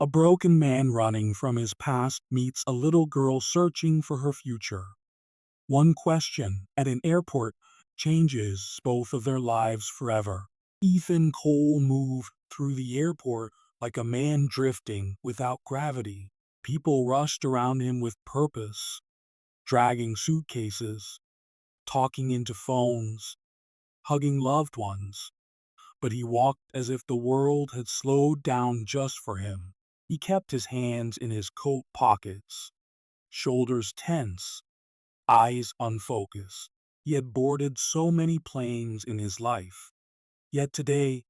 A broken man running from his past meets a little girl searching for her future. One question at an airport changes both of their lives forever. Ethan Cole moved through the airport like a man drifting without gravity. People rushed around him with purpose, dragging suitcases, talking into phones, hugging loved ones. But he walked as if the world had slowed down just for him. He kept his hands in his coat pockets, shoulders tense, eyes unfocused. He had boarded so many planes in his life, yet today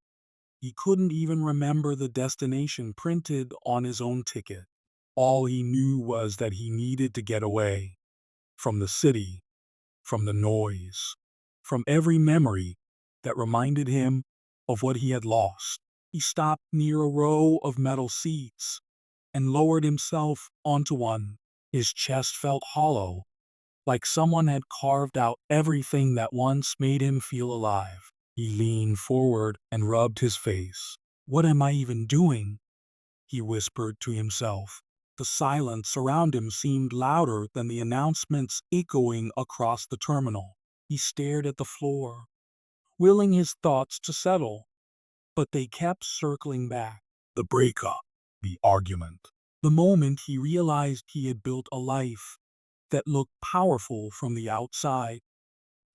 he couldn't even remember the destination printed on his own ticket. All he knew was that he needed to get away from the city, from the noise, from every memory that reminded him of what he had lost. He stopped near a row of metal seats and lowered himself onto one. His chest felt hollow, like someone had carved out everything that once made him feel alive. He leaned forward and rubbed his face. "What am I even doing?" he whispered to himself. The silence around him seemed louder than the announcements echoing across the terminal. He stared at the floor, willing his thoughts to settle, but they kept circling back. The breakup, the argument. The moment he realized he had built a life that looked powerful from the outside,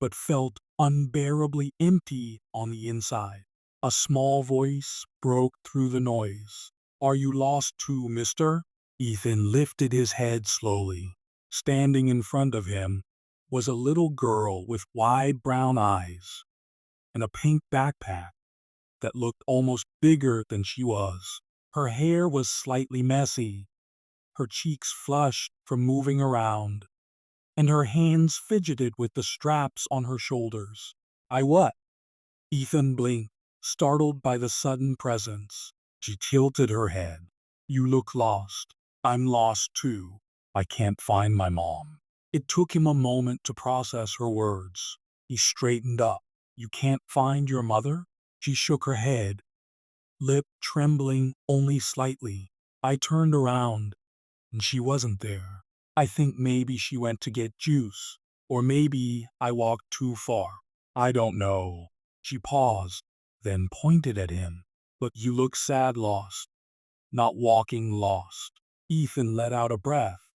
but felt unbearably empty on the inside. A small voice broke through the noise. "Are you lost too, mister?" Ethan lifted his head slowly. Standing in front of him was a little girl with wide brown eyes and a pink backpack that looked almost bigger than she was. Her hair was slightly messy, her cheeks flushed from moving around, and her hands fidgeted with the straps on her shoulders. "I what?" Ethan blinked, startled by the sudden presence. She tilted her head. "You look lost." "I'm lost too. I can't find my mom." It took him a moment to process her words. He straightened up. "You can't find your mother?" She shook her head, lip trembling only slightly. "I turned around, and she wasn't there. I think maybe she went to get juice, or maybe I walked too far. I don't know." She paused, then pointed at him. "But you look sad lost, not walking lost." Ethan let out a breath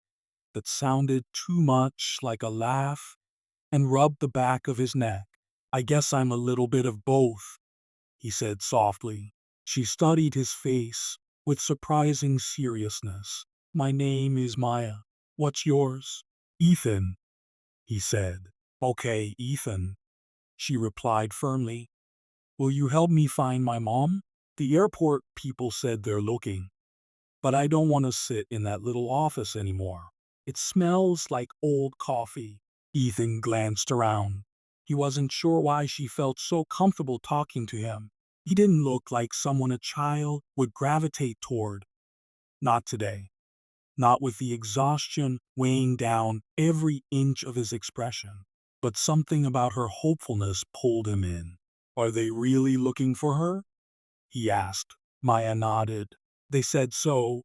that sounded too much like a laugh and rubbed the back of his neck. "I guess I'm a little bit of both," he said softly. She studied his face with surprising seriousness. "My name is Maya. What's yours?" "Ethan," he said. "Okay, Ethan," she replied firmly. "Will you help me find my mom? The airport people said they're looking, but I don't want to sit in that little office anymore. It smells like old coffee." Ethan glanced around. He wasn't sure why she felt so comfortable talking to him. He didn't look like someone a child would gravitate toward. Not today. Not with the exhaustion weighing down every inch of his expression. But something about her hopefulness pulled him in. "Are they really looking for her?" he asked. Maya nodded. "They said so,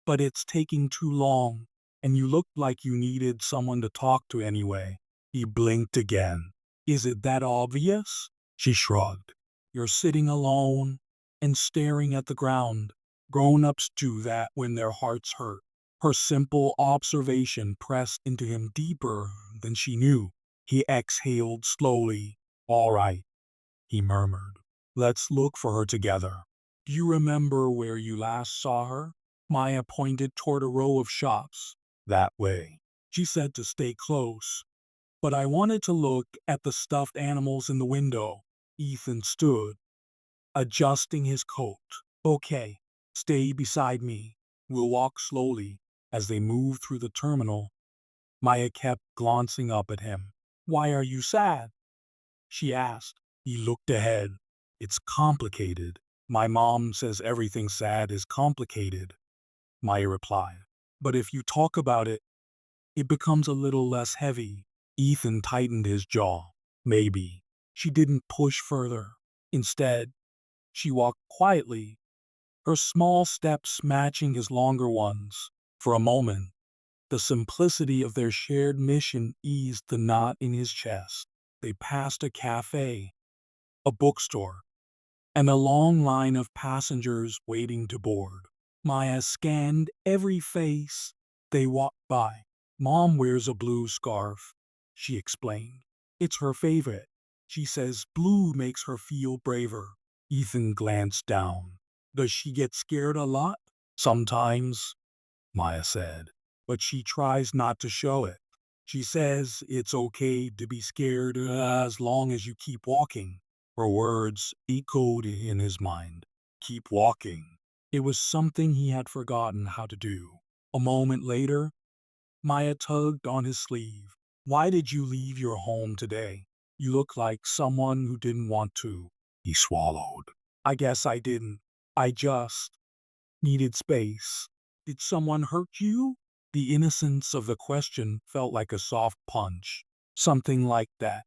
but it's taking too long, and you looked like you needed someone to talk to anyway." He blinked again. "Is it that obvious?" She shrugged. "You're sitting alone and staring at the ground. Grown-ups do that when their hearts hurt." Her simple observation pressed into him deeper than she knew. He exhaled slowly. "All right," he murmured. "Let's look for her together. Do you remember where you last saw her?" Maya pointed toward a row of shops. "That way." She said to stay close, but I wanted to look at the stuffed animals in the window. Ethan stood, adjusting his coat. "Okay, stay beside me. We'll walk slowly." As they moved through the terminal, Maya kept glancing up at him. "Why are you sad?" she asked. He looked ahead. "It's complicated. My mom says everything sad is complicated," Maya replied. "But if you talk about it, it becomes a little less heavy." Ethan tightened his jaw. "Maybe." She didn't push further. Instead, she walked quietly, her small steps matching his longer ones. For a moment, the simplicity of their shared mission eased the knot in his chest. They passed a cafe, a bookstore, and a long line of passengers waiting to board. Maya scanned every face they walked by. Mom wears a blue scarf, she explained. It's her favorite. She says blue makes her feel braver. Ethan glanced down. Does she get scared a lot? Sometimes, Maya said, but she tries not to show it. She says it's okay to be scared as long as you keep walking. Her words echoed in his mind. Keep walking. It was something he had forgotten how to do. A moment later, Maya tugged on his sleeve. Why did you leave your home today? You look like someone who didn't want to. He swallowed. I guess I didn't. I just needed space. Did someone hurt you? The innocence of the question felt like a soft punch. Something like that,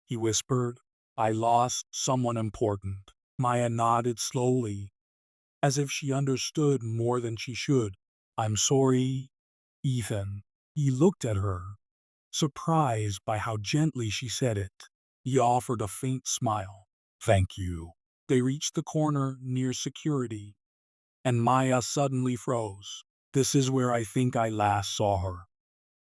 he whispered. I lost someone important. Maya nodded slowly, as if she understood more than she should. I'm sorry, Ethan. He looked at her, surprised by how gently she said it. He offered a faint smile. Thank you. They reached the corner near security, and Maya suddenly froze. This is where I think I last saw her,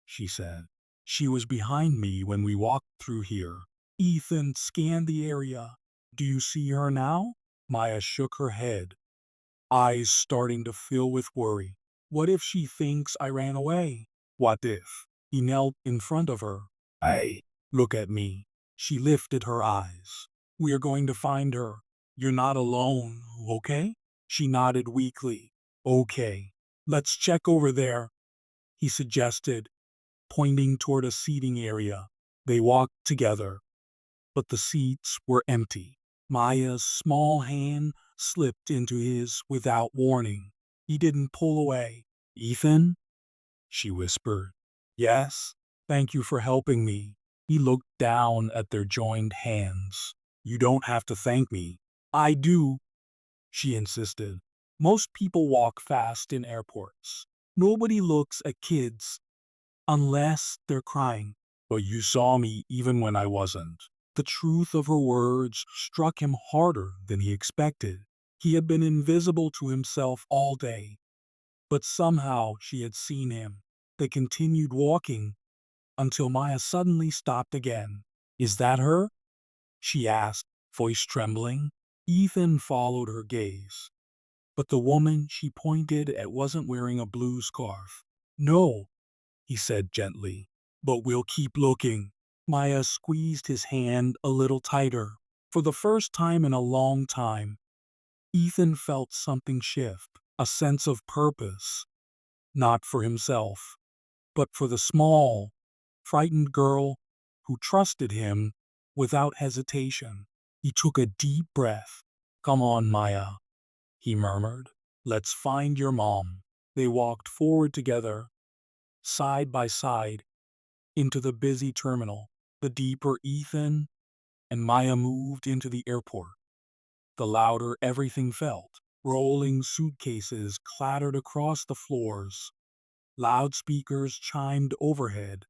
she said. She was behind me when we walked through here. Ethan scanned the area. Do you see her now? Maya shook her head, eyes starting to fill with worry. What if she thinks I ran away? What if? He knelt in front of her. Hey, look at me. She lifted her eyes. We are going to find her. You're not alone, okay? She nodded weakly. Okay. Let's check over there, he suggested, pointing toward a seating area. They walked together, but the seats were empty. Maya's small hand slipped into his without warning. He didn't pull away. Ethan? She whispered. Yes, thank you for helping me. He looked down at their joined hands. You don't have to thank me. I do, she insisted. Most people walk fast in airports. Nobody looks at kids unless they're crying. But you saw me even when I wasn't. The truth of her words struck him harder than he expected. He had been invisible to himself all day, but somehow she had seen him. They continued walking until Maya suddenly stopped again. Is that her? She asked, voice trembling. Ethan followed her gaze, but the woman she pointed at wasn't wearing a blue scarf. No, he said gently, but we'll keep looking. Maya squeezed his hand a little tighter. For the first time in a long time, Ethan felt something shift, a sense of purpose, not for himself, but for the small, frightened girl who trusted him without hesitation. He took a deep breath. Come on, Maya, he murmured. Let's find your mom. They walked forward together, side by side, into the busy terminal. The deeper Ethan and Maya moved into the airport, the louder everything felt. Rolling suitcases clattered across the floors, loudspeakers chimed overhead,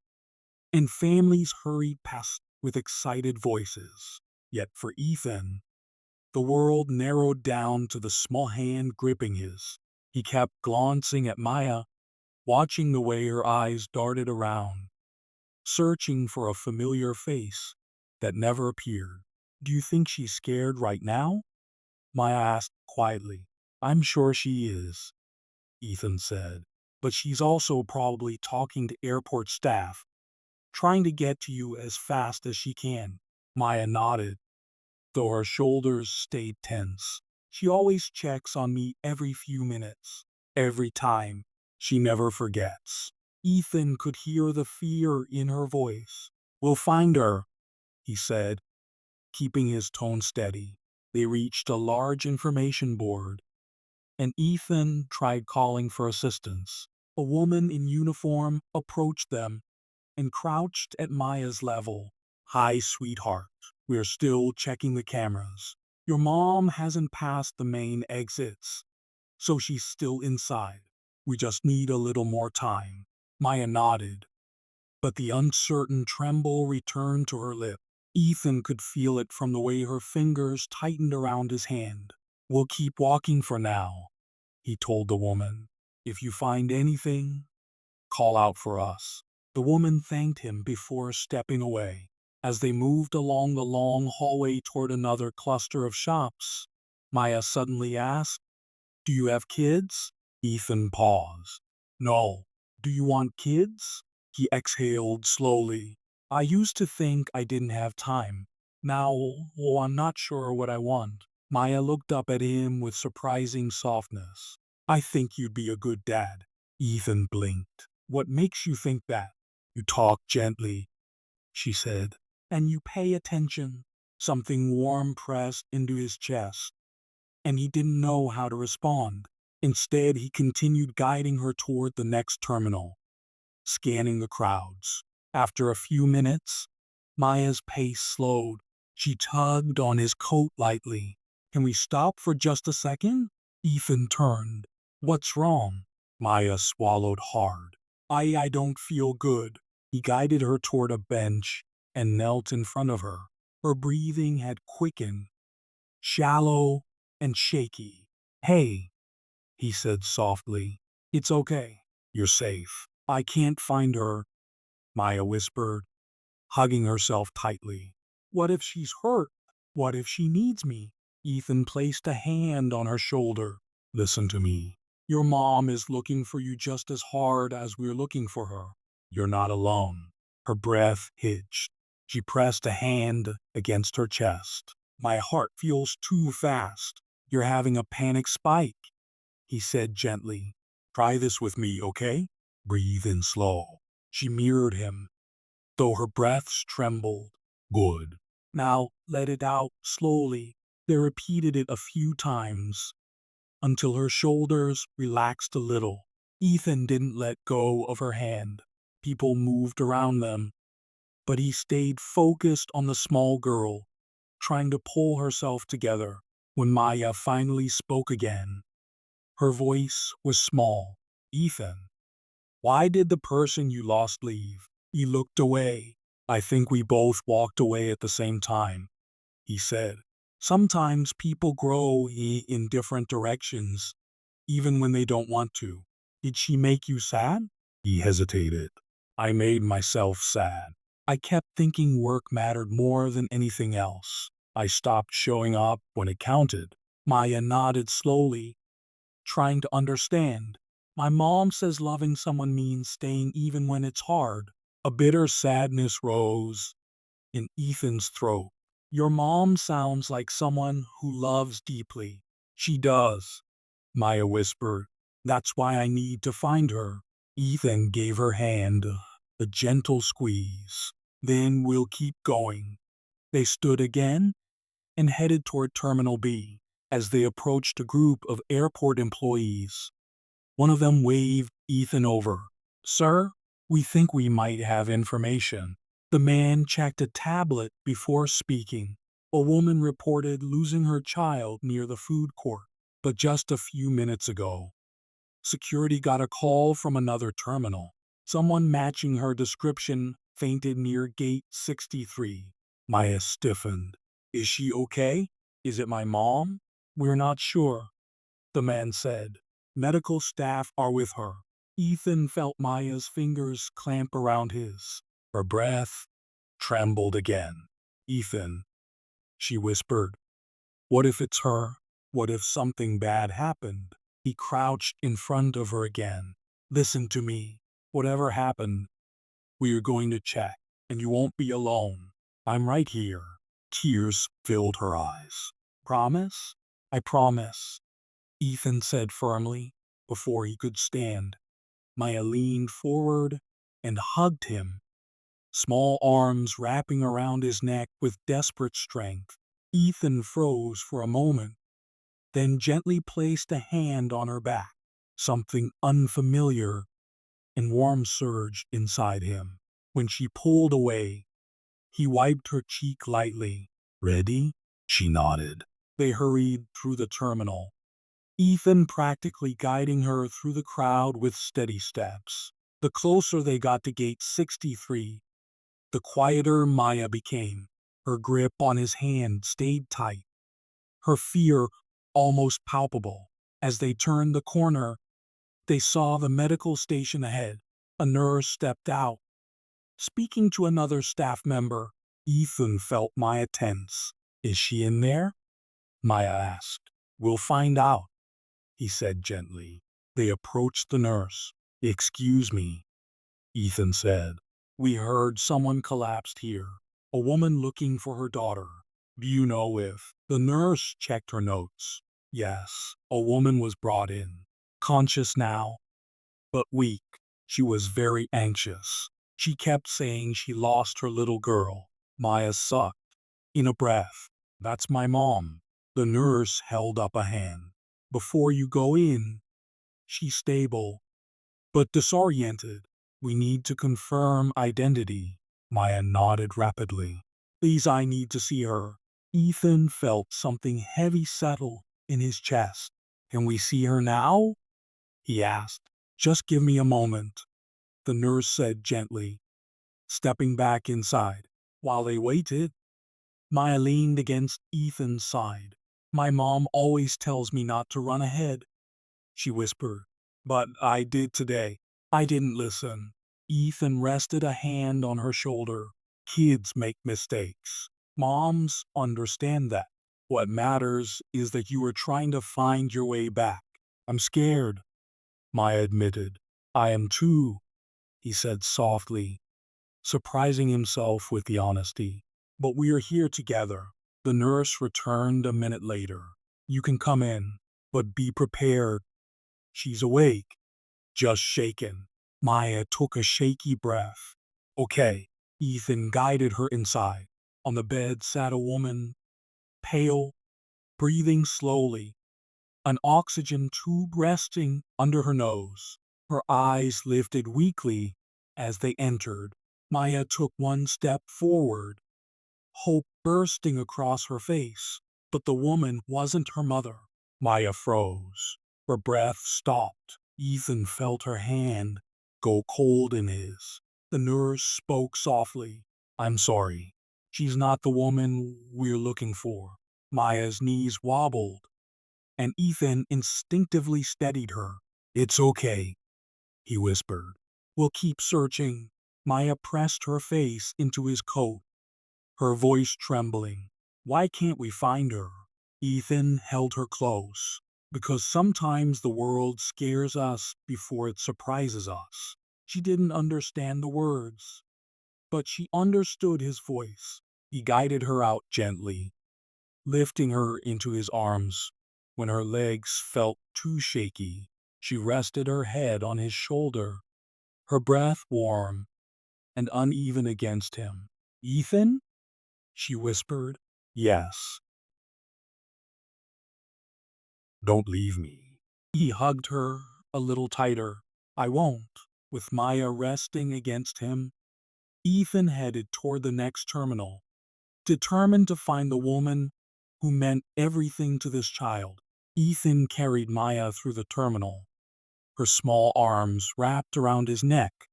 and families hurried past with excited voices. Yet for Ethan, the world narrowed down to the small hand gripping his. He kept glancing at Maya, watching the way her eyes darted around, searching for a familiar face that never appeared. Do you think she's scared right now? Maya asked quietly. I'm sure she is, Ethan said. But she's also probably talking to airport staff, trying to get to you as fast as she can. Maya nodded, though her shoulders stayed tense. She always checks on me every few minutes. Every time. She never forgets. Ethan could hear the fear in her voice. We'll find her, he said, keeping his tone steady. They reached a large information board, and Ethan tried calling for assistance. A woman in uniform approached them and crouched at Maya's level. Hi, sweetheart. We're still checking the cameras. Your mom hasn't passed the main exits. So she's still inside. We just need a little more time. Maya nodded, but the uncertain tremble returned to her lip. Ethan could feel it from the way her fingers tightened around his hand. We'll keep walking for now, he told the woman. If you find anything, call out for us. The woman thanked him before stepping away. As they moved along the long hallway toward another cluster of shops, Maya suddenly asked, "Do you have kids?" Ethan paused. "No. Do you want kids?" He exhaled slowly. "I used to think I didn't have time. Now, I'm not sure what I want." Maya looked up at him with surprising softness. "I think you'd be a good dad." Ethan blinked. "What makes you think that?" "You talk gently," she said, "and you pay attention." Something warm pressed into his chest, and he didn't know how to respond. Instead, he continued guiding her toward the next terminal, scanning the crowds. After a few minutes, Maya's pace slowed. She tugged on his coat lightly. "Can we stop for just a second?" Ethan turned. "What's wrong?" Maya swallowed hard. I don't feel good." He guided her toward a bench and knelt in front of her. Her breathing had quickened, shallow and shaky. "Hey," he said softly. "It's okay. You're safe." "I can't find her," Maya whispered, hugging herself tightly. "What if she's hurt? What if she needs me?" Ethan placed a hand on her shoulder. "Listen to me. Your mom is looking for you just as hard as we're looking for her. You're not alone." Her breath hitched. She pressed a hand against her chest. "My heart feels too fast." "You're having a panic spike," he said gently. "Try this with me, okay? Breathe in slow." She mirrored him, though her breaths trembled. "Good. Now let it out slowly." They repeated it a few times until her shoulders relaxed a little. Ethan didn't let go of her hand. People moved around them, but he stayed focused on the small girl, trying to pull herself together. When Maya finally spoke again, her voice was small. "Ethan, why did the person you lost leave?" He looked away. "I think we both walked away at the same time," he said. "Sometimes people grow in different directions, even when they don't want to." "Did she make you sad?" He hesitated. "I made myself sad. I kept thinking work mattered more than anything else. I stopped showing up when it counted." Maya nodded slowly, trying to understand. "My mom says loving someone means staying even when it's hard." A bitter sadness rose in Ethan's throat. "Your mom sounds like someone who loves deeply." "She does," Maya whispered. "That's why I need to find her." Ethan gave her hand a gentle squeeze. "Then we'll keep going." They stood again and headed toward Terminal B. As they approached a group of airport employees, one of them waved Ethan over. "Sir, we think we might have information." The man checked a tablet before speaking. A woman reported losing her child near the food court, but just a few minutes ago, security got a call from another terminal. Someone matching her description fainted near gate 63. Maya stiffened. "Is she okay? Is it my mom?" "We're not sure," the man said. "Medical staff are with her." Ethan felt Maya's fingers clamp around his. Her breath trembled again. "Ethan," she whispered, "what if it's her? What if something bad happened?" He crouched in front of her again. "Listen to me. Whatever happened, we are going to check, and you won't be alone. I'm right here." Tears filled her eyes. "Promise?" "I promise," Ethan said firmly. Before he could stand, Maya leaned forward and hugged him, small arms wrapping around his neck with desperate strength. Ethan froze for a moment, then gently placed a hand on her back. Something unfamiliar and warm surged inside him. When she pulled away, he wiped her cheek lightly. "Ready?" She nodded. They hurried through the terminal, Ethan practically guiding her through the crowd with steady steps. The closer they got to gate 63, the quieter Maya became. Her grip on his hand stayed tight, her fear almost palpable. As they turned the corner, they saw the medical station ahead. A nurse stepped out. Speaking to another staff member, Ethan felt Maya tense. "Is she in there?" Maya asked. "We'll find out," he said gently. They approached the nurse. "Excuse me," Ethan said. "We heard someone collapsed here. A woman looking for her daughter. Do you know if—" The nurse checked her notes. "Yes, a woman was brought in. Conscious now, but weak. She was very anxious. She kept saying she lost her little girl." Maya sucked in a breath. "That's my mom." The nurse held up a hand. "Before you go in, she's stable, but disoriented. We need to confirm identity." Maya nodded rapidly. "Please, I need to see her." Ethan felt something heavy settle in his chest. "Can we see her now?" he asked. "Just give me a moment," the nurse said gently, stepping back inside. While they waited, Maya leaned against Ethan's side. "My mom always tells me not to run ahead," she whispered. "But I did today. I didn't listen." Ethan rested a hand on her shoulder. "Kids make mistakes. Moms understand that. What matters is that you are trying to find your way back." "I'm scared," Maya admitted. "I am too," he said softly, surprising himself with the honesty. "But we are here together." The nurse returned a minute later. "You can come in, but be prepared. She's awake, just shaken." Maya took a shaky breath. "Okay." Ethan guided her inside. On the bed sat a woman, pale, breathing slowly, an oxygen tube resting under her nose. Her eyes lifted weakly as they entered. Maya took one step forward, hope bursting across her face. But the woman wasn't her mother. Maya froze. Her breath stopped. Ethan felt her hand go cold in his. The nurse spoke softly. "I'm sorry. She's not the woman we're looking for." Maya's knees wobbled, and Ethan instinctively steadied her. "It's okay," he whispered. "We'll keep searching." Maya pressed her face into his coat, her voice trembling. "Why can't we find her?" Ethan held her close. "Because sometimes the world scares us before it surprises us." She didn't understand the words, but she understood his voice. He guided her out gently, lifting her into his arms. When her legs felt too shaky, she rested her head on his shoulder, her breath warm and uneven against him. "Ethan?" she whispered. "Yes." "Don't leave me." He hugged her a little tighter. "I won't." With Maya resting against him, Ethan headed toward the next terminal, determined to find the woman who meant everything to this child. Ethan carried Maya through the terminal, her small arms wrapped around his neck,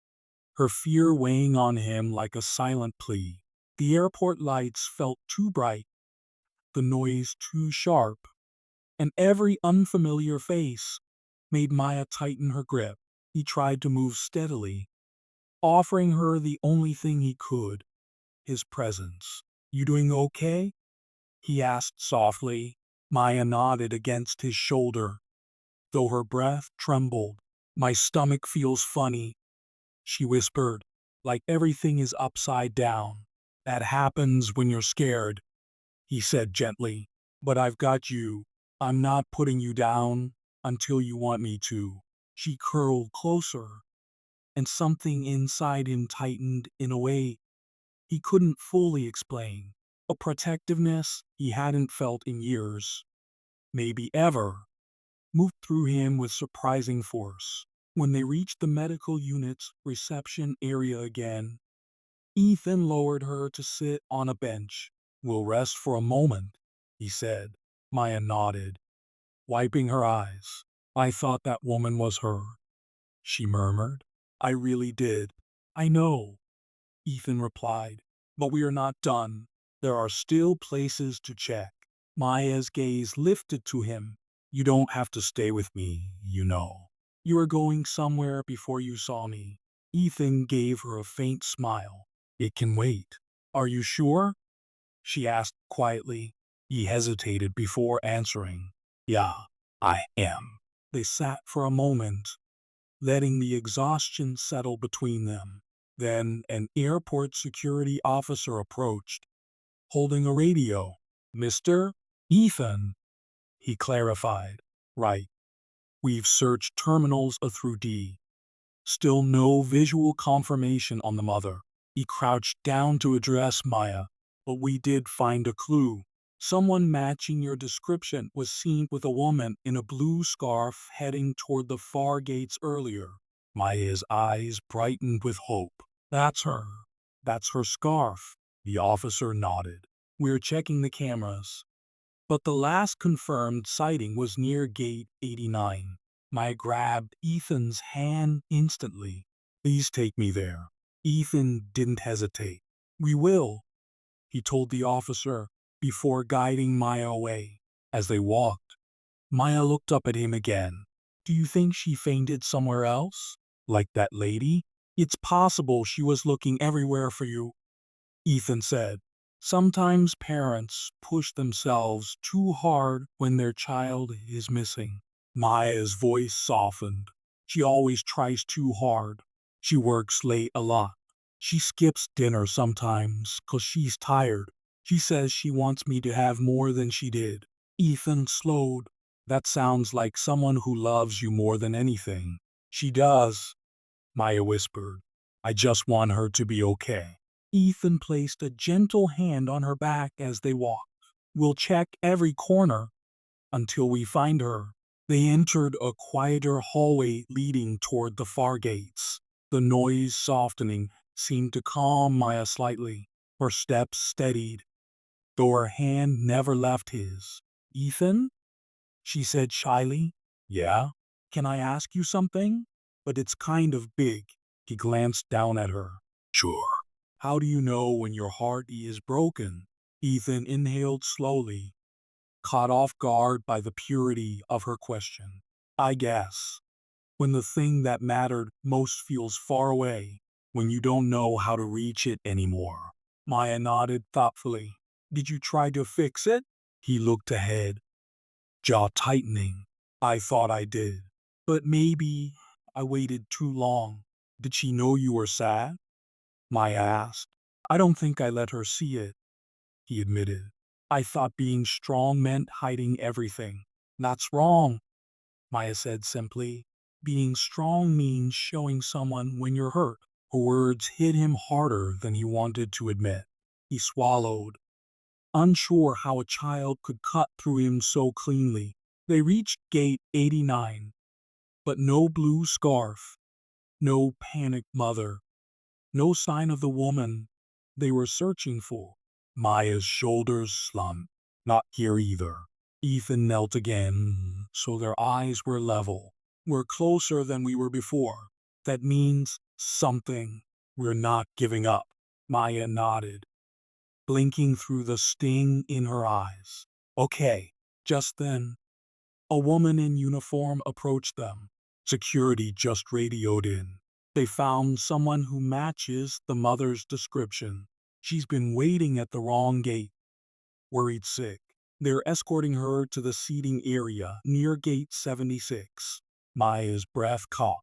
her fear weighing on him like a silent plea. The airport lights felt too bright, the noise too sharp, and every unfamiliar face made Maya tighten her grip. He tried to move steadily, offering her the only thing he could, his presence. "You doing okay?" he asked softly. Maya nodded against his shoulder, though her breath trembled. "My stomach feels funny," she whispered, "like everything is upside down." "That happens when you're scared," he said gently. "But I've got you. I'm not putting you down until you want me to." She curled closer, and something inside him tightened in a way he couldn't fully explain. A protectiveness he hadn't felt in years, maybe ever, moved through him with surprising force. When they reached the medical unit's reception area again, Ethan lowered her to sit on a bench. "We'll rest for a moment," he said. Maya nodded. wiping her eyes. I thought that woman was her, she murmured. I really did. I know, Ethan replied. But we are not done. There are still places to check. Maya's gaze lifted to him. You don't have to stay with me, you know. You were going somewhere before you saw me. Ethan gave her a faint smile. It can wait. Are you sure? She asked quietly. He hesitated before answering. Yeah, I am. They sat for a moment, letting the exhaustion settle between them. Then an airport security officer approached, holding a radio. Mr. Ethan, he clarified. Right. We've searched terminals A through D. Still no visual confirmation on the mother. He crouched down to address Maya. But we did find a clue. Someone matching your description was seen with a woman in a blue scarf heading toward the far gates earlier. Maya's eyes brightened with hope. That's her. That's her scarf. The officer nodded. We're checking the cameras. But the last confirmed sighting was near gate 89. Maya grabbed Ethan's hand instantly. Please take me there. Ethan didn't hesitate. We will, he told the officer before guiding Maya away. As they walked, Maya looked up at him again. Do you think she fainted somewhere else? Like that lady? It's possible she was looking everywhere for you, Ethan said. Sometimes parents push themselves too hard when their child is missing. Maya's voice softened. She always tries too hard. She works late a lot. She skips dinner sometimes 'cause she's tired. She says she wants me to have more than she did. Ethan slowed. That sounds like someone who loves you more than anything. She does, Maya whispered. I just want her to be okay. Ethan placed a gentle hand on her back as they walked. We'll check every corner until we find her. They entered a quieter hallway leading toward the far gates. The noise softening seemed to calm Maya slightly. Her steps steadied, though her hand never left his. Ethan? She said shyly. Yeah? Can I ask you something? But it's kind of big. He glanced down at her. Sure. How do you know when your heart is broken? Ethan inhaled slowly, caught off guard by the purity of her question. I guess. When the thing that mattered most feels far away, when you don't know how to reach it anymore. Maya nodded thoughtfully. Did you try to fix it? He looked ahead, jaw tightening. I thought I did. But maybe I waited too long. Did she know you were sad? Maya asked. I don't think I let her see it, he admitted. I thought being strong meant hiding everything. That's wrong, Maya said simply. Being strong means showing someone when you're hurt. Her words hit him harder than he wanted to admit. He swallowed, unsure how a child could cut through him so cleanly. They reached gate 89, but no blue scarf, no panicked mother, no sign of the woman they were searching for. Maya's shoulders slumped. Not here either. Ethan knelt again, so their eyes were level. We're closer than we were before. That means something. We're not giving up. Maya nodded, blinking through the sting in her eyes. Okay. Just then, a woman in uniform approached them. Security just radioed in. They found someone who matches the mother's description. She's been waiting at the wrong gate, worried sick. They're escorting her to the seating area near gate 76. Maya's breath caught.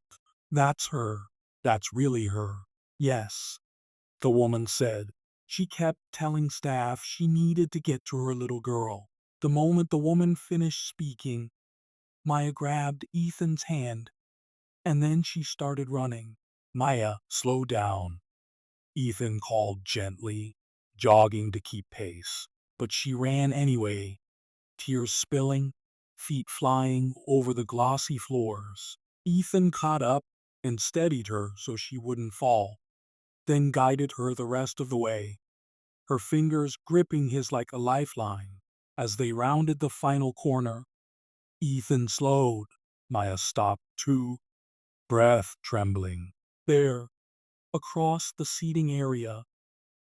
That's her. That's really her. Yes, the woman said. She kept telling staff she needed to get to her little girl. The moment the woman finished speaking, Maya grabbed Ethan's hand, and then she started running. Maya, slow down, Ethan called gently, jogging to keep pace. But she ran anyway, tears spilling, feet flying over the glossy floors. Ethan caught up and steadied her so she wouldn't fall, then guided her the rest of the way, her fingers gripping his like a lifeline. As they rounded the final corner, Ethan slowed. Maya stopped too, breath trembling. There, across the seating area,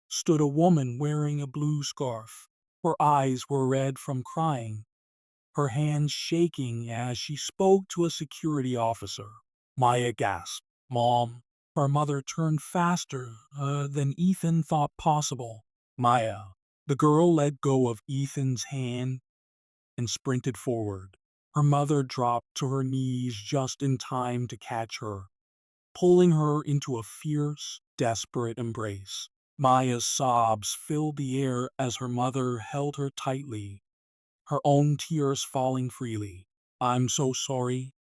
stood a woman wearing a blue scarf. Her eyes were red from crying, her hands shaking as she spoke to a security officer. Maya gasped. Mom. Her mother turned faster than Ethan thought possible. Maya. The girl let go of Ethan's hand and sprinted forward. Her mother dropped to her knees just in time to catch her, pulling her into a fierce, desperate embrace. Maya's sobs filled the air as her mother held her tightly, her own tears falling freely. I'm so sorry,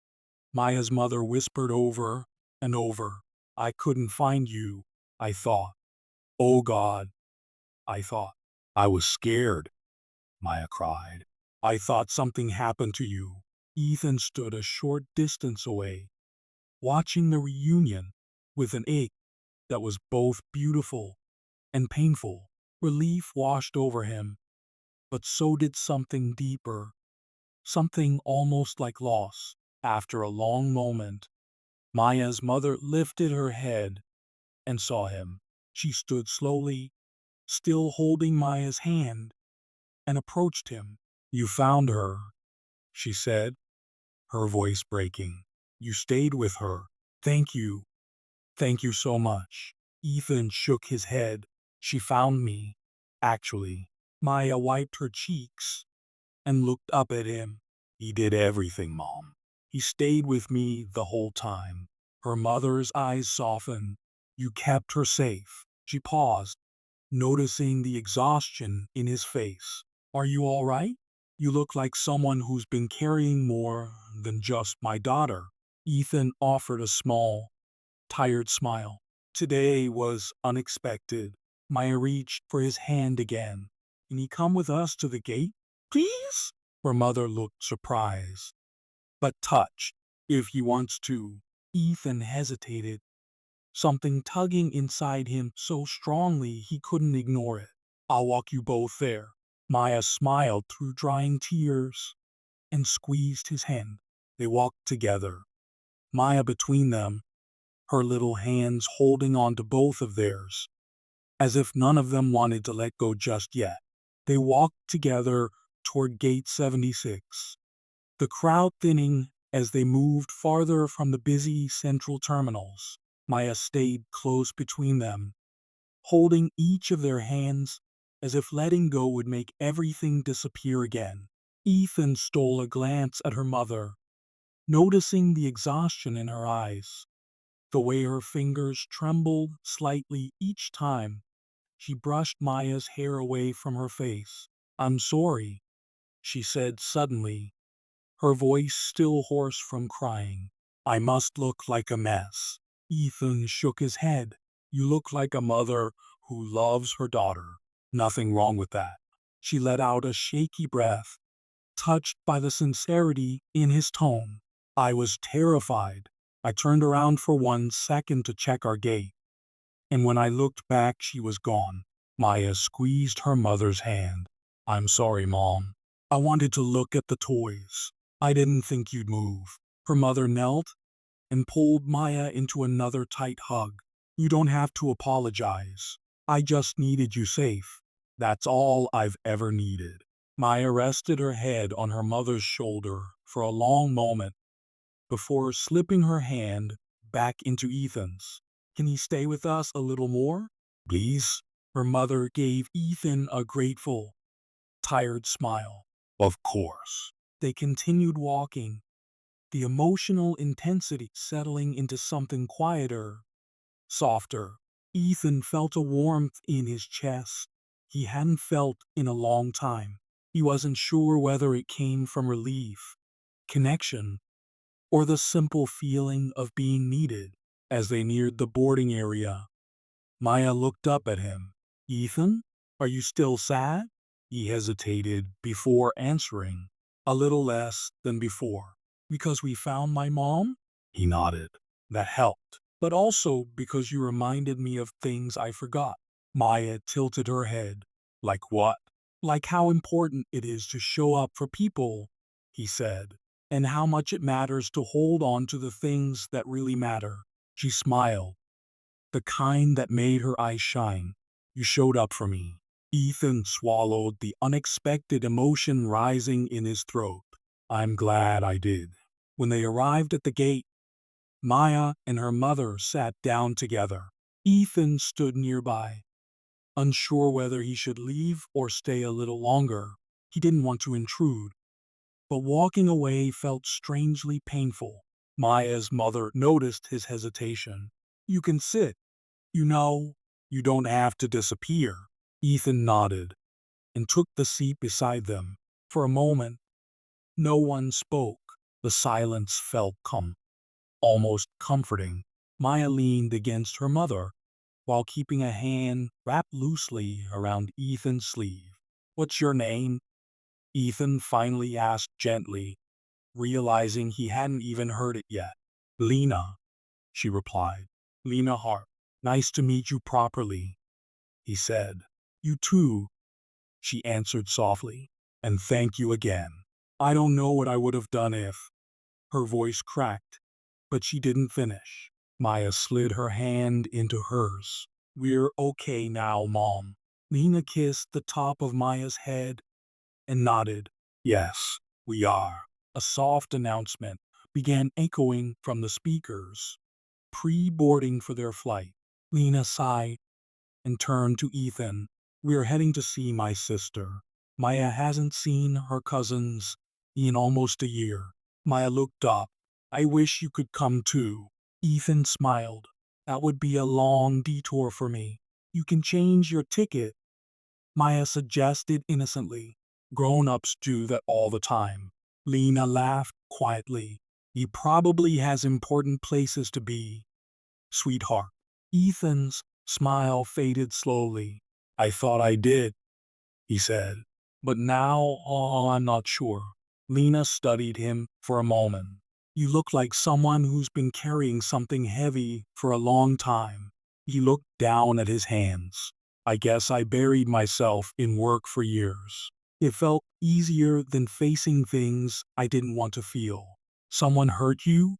Maya's mother whispered over and over. I couldn't find you, I thought. Oh God, I thought. I was scared, Maya cried. I thought something happened to you. Ethan stood a short distance away, watching the reunion with an ache that was both beautiful and painful. Relief washed over him, but so did something deeper, something almost like loss. After a long moment, Maya's mother lifted her head and saw him. She stood slowly, still holding Maya's hand, and approached him. You found her, she said, her voice breaking. You stayed with her. Thank you. Thank you so much. Ethan shook his head. She found me, actually. Maya wiped her cheeks and looked up at him. He did everything, Mom. He stayed with me the whole time. Her mother's eyes softened. You kept her safe. She paused, noticing the exhaustion in his face. Are you all right? You look like someone who's been carrying more than just my daughter. Ethan offered a small, tired smile. Today was unexpected. Maya reached for his hand again. Can he come with us to the gate, please? Her mother looked surprised, but touched. If he wants to. Ethan hesitated, something tugging inside him so strongly he couldn't ignore it. I'll walk you both there. Maya smiled through drying tears and squeezed his hand. They walked together, Maya between them, her little hands holding on to both of theirs, as if none of them wanted to let go just yet. They walked together toward Gate 76, the crowd thinning as they moved farther from the busy central terminals. Maya stayed close between them, holding each of their hands as if letting go would make everything disappear again. Ethan stole a glance at her mother, noticing the exhaustion in her eyes, the way her fingers trembled slightly each time she brushed Maya's hair away from her face. I'm sorry, she said suddenly, her voice still hoarse from crying. I must look like a mess. Ethan shook his head. You look like a mother who loves her daughter. Nothing wrong with that. She let out a shaky breath, touched by the sincerity in his tone. I was terrified. I turned around for 1 second to check our gate, and when I looked back, she was gone. Maya squeezed her mother's hand. I'm sorry, Mom. I wanted to look at the toys. I didn't think you'd move. Her mother knelt and pulled Maya into another tight hug. You don't have to apologize. I just needed you safe. That's all I've ever needed. Maya rested her head on her mother's shoulder for a long moment before slipping her hand back into Ethan's. Can he stay with us a little more? Please? Her mother gave Ethan a grateful, tired smile. Of course. They continued walking, the emotional intensity settling into something quieter, softer. Ethan felt a warmth in his chest he hadn't felt in a long time. He wasn't sure whether it came from relief, connection, or the simple feeling of being needed. As they neared the boarding area, Maya looked up at him. Ethan, are you still sad? He hesitated before answering. A little less than before. Because we found my mom? He nodded. That helped. But also because you reminded me of things I forgot. Maya tilted her head. Like what? Like how important it is to show up for people, he said. and how much it matters to hold on to the things that really matter. She smiled, the kind that made her eyes shine. You showed up for me. Ethan swallowed the unexpected emotion rising in his throat. I'm glad I did. When they arrived at the gate, Maya and her mother sat down together. Ethan stood nearby, unsure whether he should leave or stay a little longer. He didn't want to intrude, but walking away felt strangely painful. Maya's mother noticed his hesitation. You can sit. You know, you don't have to disappear. Ethan nodded and took the seat beside them. For a moment, no one spoke. The silence felt calm, almost comforting. Maya leaned against her mother while keeping a hand wrapped loosely around Ethan's sleeve. What's your name? Ethan finally asked gently, realizing he hadn't even heard it yet. Lena, she replied. Lena Hart. Nice to meet you properly, he said. You too, she answered softly. And thank you again. I don't know what I would have done if. Her voice cracked, but she didn't finish. Maya slid her hand into hers. We're okay now, Mom. Lena kissed the top of Maya's head and nodded. Yes, we are. A soft announcement began echoing from the speakers, pre-boarding for their flight. Lena sighed and turned to Ethan. We're heading to see my sister. Maya hasn't seen her cousins in almost a year. Maya looked up. I wish you could come too. Ethan smiled. That would be a long detour for me. You can change your ticket, Maya suggested innocently. Grown-ups do that all the time. Lena laughed quietly. He probably has important places to be, sweetheart. Ethan's smile faded slowly. I thought I did, he said. But now, I'm not sure. Lena studied him for a moment. You look like someone who's been carrying something heavy for a long time. He looked down at his hands. I guess I buried myself in work for years. It felt easier than facing things I didn't want to feel. Someone hurt you?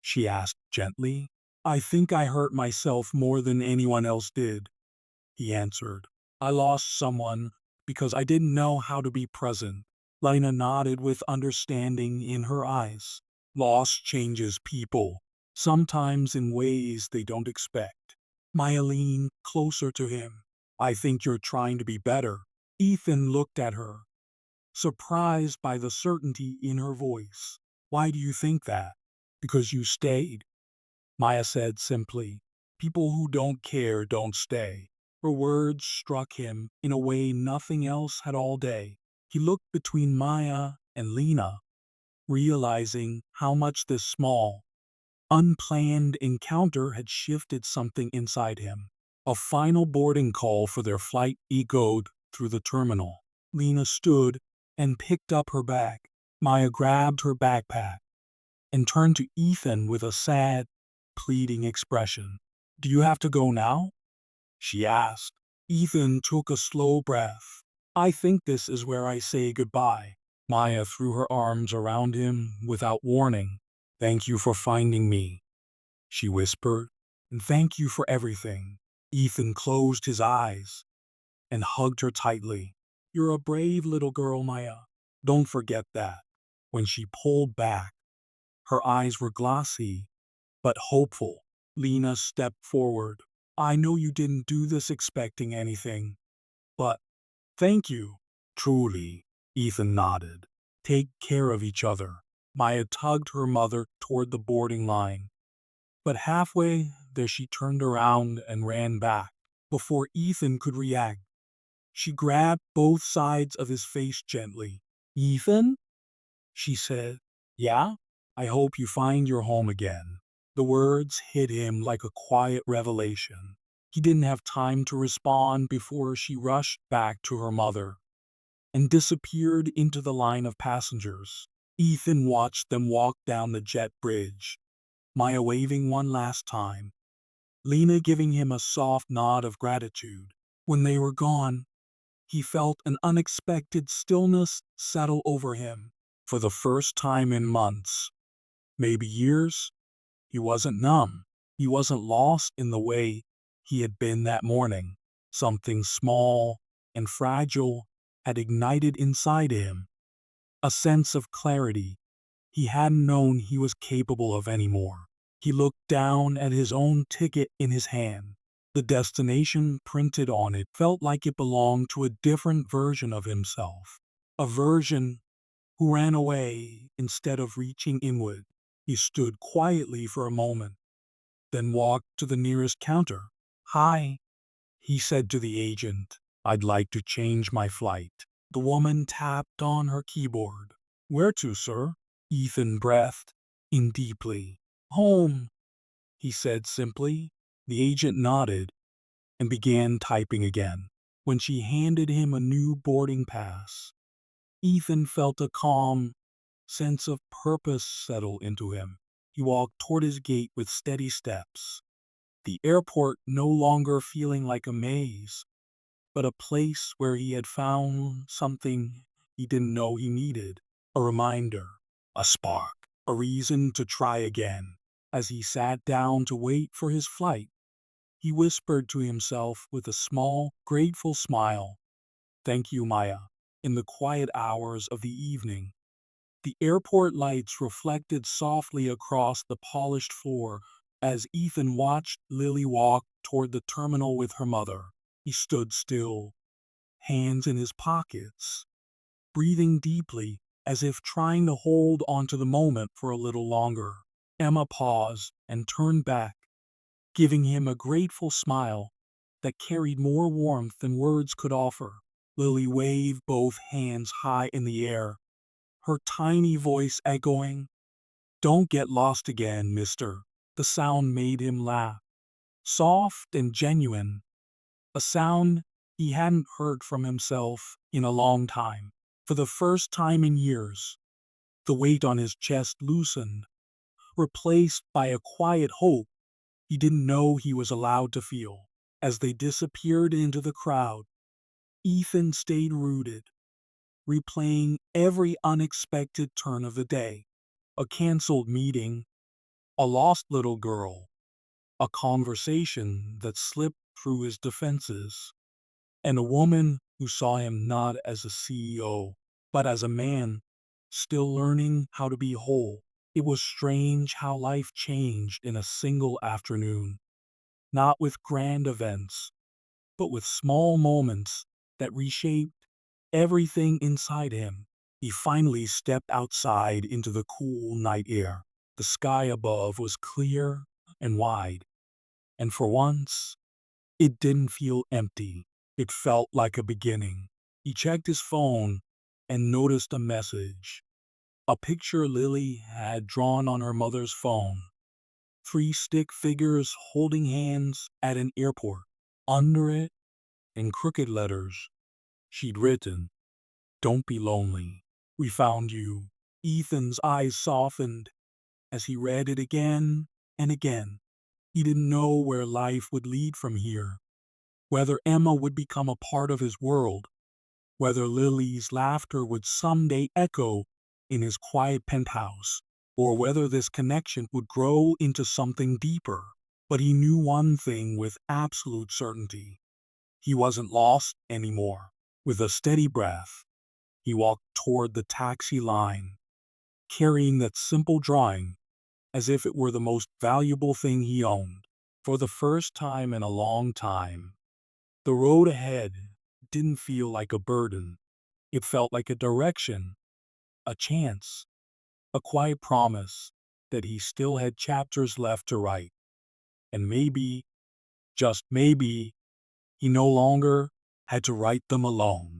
She asked gently. I think I hurt myself more than anyone else did, he answered. I lost someone because I didn't know how to be present. Lena nodded with understanding in her eyes. Loss changes people, sometimes in ways they don't expect. Maya leaned closer to him. I think you're trying to be better. Ethan looked at her, surprised by the certainty in her voice. Why do you think that? Because you stayed, Maya said simply. People who don't care don't stay. Her words struck him in a way nothing else had all day. He looked between Maya and Lena, realizing how much this small, unplanned encounter had shifted something inside him. A final boarding call for their flight echoed through the terminal. Lena stood and picked up her bag. Maya grabbed her backpack and turned to Ethan with a sad, pleading expression. Do you have to go now? She asked. Ethan took a slow breath. I think this is where I say goodbye. Maya threw her arms around him without warning. Thank you for finding me, she whispered, and thank you for everything. Ethan closed his eyes and hugged her tightly. You're a brave little girl, Maya. Don't forget that. When she pulled back, her eyes were glossy but hopeful. Lena stepped forward. I know you didn't do this expecting anything, but thank you. Truly, Ethan nodded. Take care of each other. Maya tugged her mother toward the boarding line, but halfway there she turned around and ran back. Before Ethan could react, she grabbed both sides of his face gently. Ethan? She said. Yeah? I hope you find your home again. The words hit him like a quiet revelation. He didn't have time to respond before she rushed back to her mother and disappeared into the line of passengers. Ethan watched them walk down the jet bridge, Maya waving one last time, Lena giving him a soft nod of gratitude. When they were gone, he felt an unexpected stillness settle over him. For the first time in months, maybe years, he wasn't numb. He wasn't lost in the way he had been that morning. Something small and fragile had ignited inside him, a sense of clarity he hadn't known he was capable of anymore. He looked down at his own ticket in his hand. The destination printed on it felt like it belonged to a different version of himself, a version who ran away instead of reaching inward. He stood quietly for a moment, then walked to the nearest counter. "Hi," he said to the agent. "I'd like to change my flight." The woman tapped on her keyboard. "Where to, sir?" Ethan breathed in deeply. "Home," he said simply. The agent nodded and began typing again. When she handed him a new boarding pass, Ethan felt a calm sense of purpose settle into him. He walked toward his gate with steady steps, the airport no longer feeling like a maze, but a place where he had found something he didn't know he needed, a reminder, a spark, a reason to try again. As he sat down to wait for his flight, he whispered to himself with a small, grateful smile, "Thank you, Maya." In the quiet hours of the evening, the airport lights reflected softly across the polished floor as Ethan watched Lily walk toward the terminal with her mother. He stood still, hands in his pockets, breathing deeply as if trying to hold onto the moment for a little longer. Emma paused and turned back, giving him a grateful smile that carried more warmth than words could offer. Lily waved both hands high in the air, her tiny voice echoing, "Don't get lost again, mister." The sound made him laugh, soft and genuine, a sound he hadn't heard from himself in a long time. For the first time in years, the weight on his chest loosened, replaced by a quiet hope he didn't know he was allowed to feel. As they disappeared into the crowd, Ethan stayed rooted, replaying every unexpected turn of the day. A canceled meeting, a lost little girl, a conversation that slipped through his defenses, and a woman who saw him not as a CEO, but as a man still learning how to be whole. It was strange how life changed in a single afternoon, not with grand events, but with small moments that reshaped everything inside him. He finally stepped outside into the cool night air. The sky above was clear and wide, and for once, it didn't feel empty. It felt like a beginning. He checked his phone and noticed a message. A picture Lily had drawn on her mother's phone. Three stick figures holding hands at an airport. Under it, in crooked letters, she'd written, "Don't be lonely. We found you." Ethan's eyes softened as he read it again and again. He didn't know where life would lead from here, whether Emma would become a part of his world, whether Lily's laughter would someday echo in his quiet penthouse, or whether this connection would grow into something deeper. But he knew one thing with absolute certainty. He wasn't lost anymore. With a steady breath, he walked toward the taxi line, carrying that simple drawing as if it were the most valuable thing he owned. For the first time in a long time, the road ahead didn't feel like a burden. It felt like a direction, a chance, a quiet promise that he still had chapters left to write. And maybe, just maybe, he no longer had to write them alone.